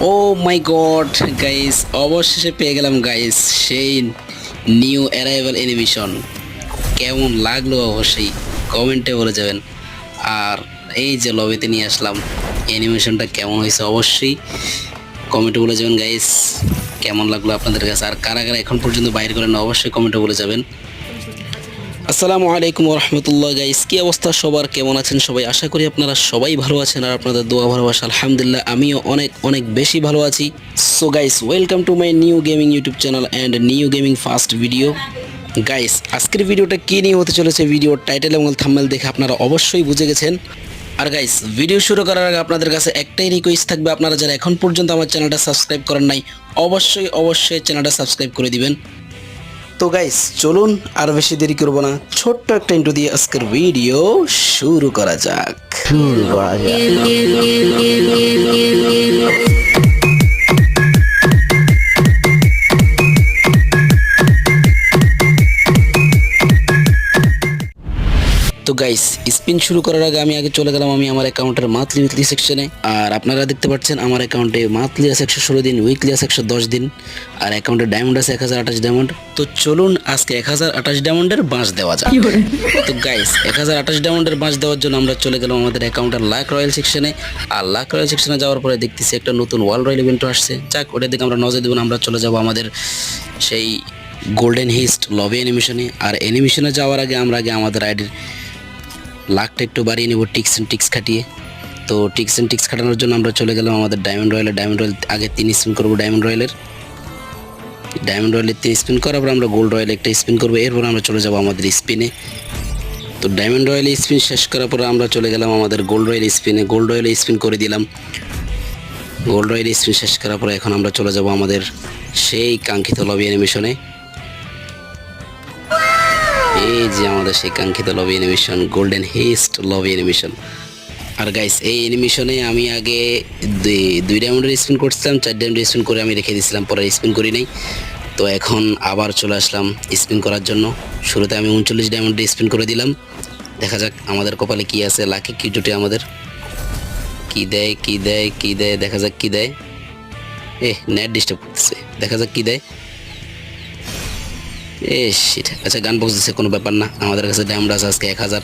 ও মাই god guys, অবশেষে পেয়ে গেলাম গাইস সেই নিউ অ্যারাইভাল অ্যানিমেশন। কেমন লাগলো অবশ্যই কমেন্টে বলে যাবেন। আর এই যে লবিতে নিয়ে আসলাম, অ্যানিমেশনটা কেমন হয়েছে অবশ্যই কমেন্টে বলে যাবেন গাইস। কেমন লাগলো আপনাদের কাছে, আর কারা কারা এখন পর্যন্ত বাইর করেন অবশ্যই কমেন্টে বলে যাবেন। আসসালামু আলাইকুম রহমতুল্লাহ গাইস, কি অবস্থা সবার, কেমন আছেন সবাই? আশা করি আপনারা সবাই ভালো আছেন আর আপনাদের দোয়া ভালোবাসা আলহামদুলিল্লাহ আমিও অনেক অনেক বেশি ভালো আছি। So guys, welcome to my new gaming YouTube channel and new gaming first video. Guys, আজকের ভিডিওটা কী নিয়ে হতে চলেছে ভিডিওর টাইটেল এবং থাম্বনেল দেখে আপনারা অবশ্যই বুঝে গেছেন। আর গাইস, ভিডিও শুরু করার আগে আপনাদের কাছে একটাই রিকোয়েস্ট থাকবে, আপনারা যারা এখন পর্যন্ত আমার চ্যানেলটা সাবস্ক্রাইব করেন নাই অবশ্যই চ্যানেলটা সাবস্ক্রাইব করে দিবেন। তো গাইস চলুন আর বেশি দেরি করব না, ছোট্ট একটা ইন্ট্রো দিয়ে আজকের ভিডিও শুরু করা যাক। তো গাইস, স্পিন শুরু করার আগে আমি চলে গেলাম আমার অ্যাকাউন্টের মান্থলি সেকশনে। আর আপনারা দেখতে পাচ্ছেন আমার অ্যাকাউন্টে মান্থলি আছে 116 দিন, উইকলি আছে 110 দিন, আর অ্যাকাউন্টে ডায়মন্ড আছে 1028 ডায়মন্ড। তো চলুন আজকে 1028 ডায়মন্ডের বাঁশ দেওয়া যাক। তো গাইস, 1028 ডায়মন্ডের বাঁশ দেওয়ার জন্য আমরা চলে গেলাম আমাদের অ্যাকাউন্টের লাক রয়্যাল সেকশনে। আর লাক রয়্যাল সেকশনে যাওয়ার পরে দেখতেছি একটা নতুন ওয়ার্ল্ড রয়্যাল ইভেন্ট আসছে। যাক, ওটা দিকে আমরা নজর দেব না, আমরা চলে যাব আমাদের সেই গোল্ডেন হিস্ট লবি অ্যানিমেশনে। আর অ্যানিমেশনে যাওয়ার আগে আমরা আমাদের আইডির লাকটা একটু বাড়িয়ে নেব টিক্স খাটিয়ে। তো টিক্স খাটানোর জন্য আমরা চলে গেলাম আমাদের ডায়মন্ড রয়্যাল আগে 3 স্পিন করবো। ডায়মন্ড রয়্যালের 3 স্পিন করার পর আমরা গোল্ড রয়্যাল একটা স্পিন করবো, এরপর আমরা চলে যাব আমাদের স্পিনে। তো ডায়মন্ড রয়্যাল স্পিন শেষ করার পর আমরা চলে গেলাম আমাদের গোল্ড রয়্যাল স্পিনে। গোল্ড রয়্যাল স্পিন করে দিলাম। গোল্ড রয়্যাল স্পিন শেষ করার পর এখন আমরা চলে যাব আমাদের সেই কাঙ্ক্ষিত লবি অ্যানিমেশনে। এই যে আমাদের সেই কাঙ্ক্ষিত lobby animation, golden heist lobby animation. আর গাইস, এই অ্যানিমেশনে আমি আগে 2 ডায়মন্ডের স্পিন করছিলাম, 4 ডায়মন্ডের স্পিন করে আমি রেখে দিয়েছিলাম, পরে স্পিন করি নাই। তো এখন আবার চলে আসলাম স্পিন করার জন্য। শুরুতে আমি 39 ডায়মন্ডের স্পিন করে দিলাম। দেখা যাক আমাদের কপালে কি আছে, লাকি কি জুটে আমাদের, কি দেয় দেখা যাক কি দেয়। নেট ডিস্টার্ব করতেছে, দেখা যাক কি দেয়। আচ্ছা, গান বক্স দিচ্ছে, কোনো ব্যাপার না। আমাদের কাছে ডায়মন্ড আছে আজকে 1000,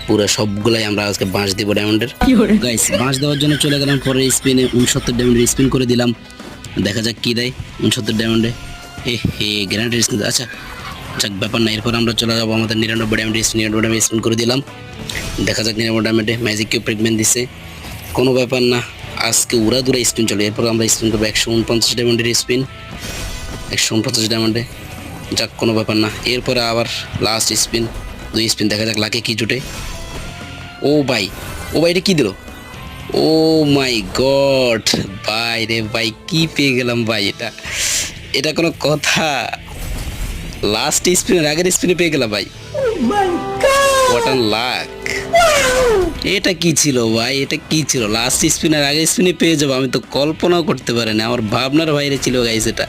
পুরো সবগুলাই আমরা আজকে বাঁশ দিব ডায়মন্ডের। গাইস, বাঁশ দেওয়ার জন্য চলে গেলাম পরে স্পিনে 69 ডায়মন্ডের স্পিন করে দিলাম। দেখা যাক কি দেয় 69 ডায়মন্ডে। গ্রেনেডের স্পিন, আচ্ছা ব্যাপার না। এরপর আমরা চলে যাবো আমাদের 99 ডায়মন্ডের 99 ডায়মন্ডের স্পিন করে দিলাম। দেখা যাক 99 ডায়মন্ডে ম্যাজিক কিউব প্রেগমেন্ট দিছে, কোনো ব্যাপার না। আজকে উড়া দুরা স্পিন চলে। এরপর আমরা স্পিন করবো 149 ডায়মন্ডের স্পিন, 149 ডায়মন্ডে। যাক, কোনো ব্যাপার না। এরপরে আবার লাস্ট স্পিন, 2 স্পিন, দেখা যাক লাকে কি জুটে। ও ভাই এটা কি দিল? ও মাই গড ভাই রে ভাই, কি পেয়ে গেলাম ভাই, এটা কোনো কথা? লাস্ট স্পিনের আগের স্পিনে পেয়ে গেলাম ভাই। What an lakh! এটা কি ছিল ভাই, এটা কি ছিল? লাস্ট স্পিনের আগের স্পিনে পেয়ে যাবো, আমি তো কল্পনাও করতে পারিনি, আমার ভাবনার বাইরে ছিল গাইস এটা।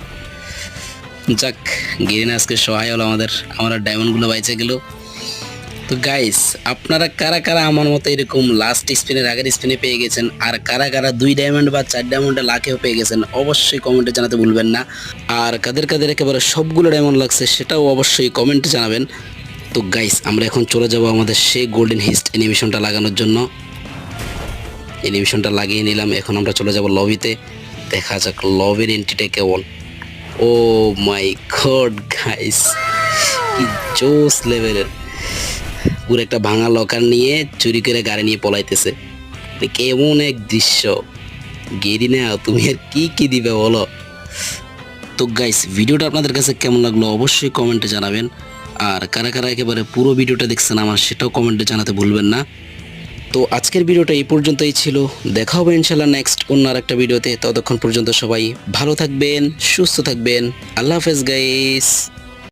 যাক, গিরিনা আজকে সহায় হলো আমাদের, আমরা ডায়মন্ডগুলো বাইচে গেল। তো গাইস, আপনারা কারা কারা আমার মতো এরকম লাস্ট স্পিনের আগের স্পিনে পেয়ে গেছেন, আর কারা কারা 2 ডায়মন্ড বা 4 ডায়মন্ডে লাখেও পেয়ে গেছেন অবশ্যই কমেন্টে জানাতে ভুলবেন না। আর কাদের একেবারে সবগুলো ডায়মন্ড লাগছে সেটাও অবশ্যই কমেন্টে জানাবেন। তো গাইস, আমরা এখন চলে যাব আমাদের সেই গোল্ডেন হিস্ট অ্যানিমেশনটা লাগানোর জন্য। অ্যানিমেশনটা লাগিয়ে নিলাম, এখন আমরা চলে যাব লবিতে। দেখা যাক লবির এন্ট্রিটা কেমন। ও মাই গড গাইস, কি জোস লেভেলের! পুরো একটা ভাঙা লকার নিয়ে চুরি করে গাড়ি নিয়ে পলাইতেছে, কেমন এক দৃশ্য! গেরিনা, তুমি আর কি দিবে বলো? তো গাইস, ভিডিওটা আপনাদের কাছে কেমন লাগলো অবশ্যই কমেন্টে জানাবেন। আর কারা কারা একেবারে পুরো ভিডিওটা দেখছেন আমার, সেটাও কমেন্টে জানাতে ভুলবেন না। তো আজকের ভিডিওটা এই পর্যন্তই ছিল, দেখা হবে ইনশাল্লাহ নেক্সট অন্য আরেকটা ভিডিওতে। ততক্ষণ পর্যন্ত সবাই ভালো থাকবেন, সুস্থ থাকবেন। আল্লাহ হাফেজ গাইস।